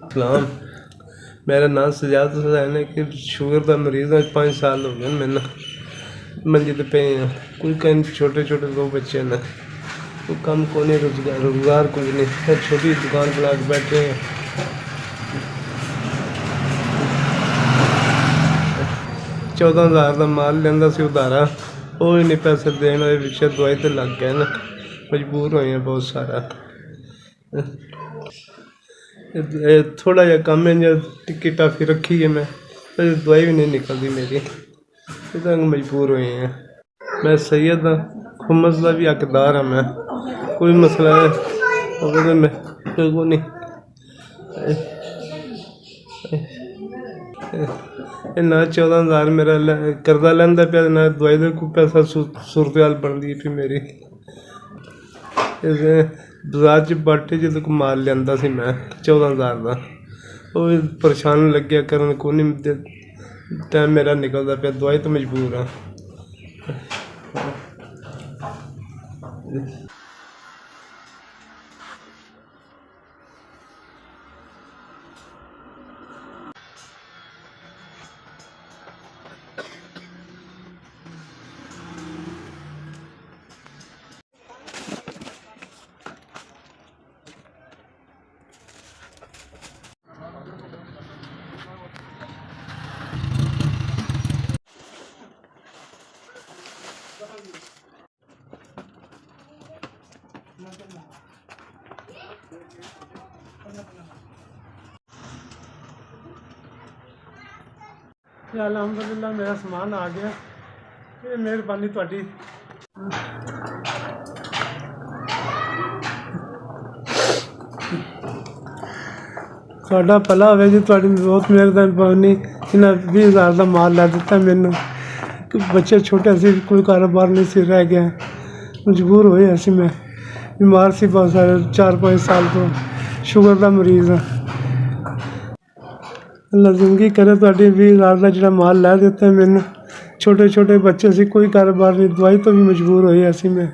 सलाम। मेरा नाम सजाद हुसैन है कि शुगर का मरीज़ है। 5 साल हो गए मैंने मंजे ते पे हैं। कोई कहीं छोटे छोटे 2 बच्चे हैं, कोई कम को नहीं, रोजगार कोई नहीं। छोटी दुकान बना के बैठे हैं। 14,000 का माल लेंदा सी उधारा, वो ही नहीं पैसे देने दे पिछे दवाई ते लग गए ना, मजबूर होए हैं बहुत सारा। थोड़ा जहा कम है जो टिक्की टाफी रखी है मैं, दवाई भी नहीं निकलती मेरी, इतना मजबूर हुए हैं। मैं सैयद हाँ, खुमस का भी हकदार हाँ मैं। कोई मसला है तो मैं को नहीं ना 14,000 मेरा करदा लैंदा पिया, ना दवाई का कोई पैसा। सूरत हाल बनती पी मेरी। बाजार च बाटे जो को माल लिया सी मैं 14,000 का, वो भी परेशान लग्या करन को नहीं, टाइम मेरा निकलता पिया, दवाई तो मजबूर हाँ। अलहमदुलिल्लाह मेरा समान आ गया, ये मेहरबानी तुहाडी। तुहाडा भला होवे जी, तुहाडी बहुत मेहरबानी। इन्हें 20,000 का माल लै दिता मैनू। बच्चे छोटे सी, कोई कारोबार नहीं सी रह गया, मजबूर होए असी। मैं बीमार सी बहुत सारे 4-5 साल तो, शुगर का मरीज़ हाँ। अल्लाह जिंदगी करे तुहाडी। 20,000 का जो माल लै दिता मैनू, छोटे छोटे बच्चे सी, कोई कारोबार नहीं, दवाई तो भी मजबूर होए असी मैं।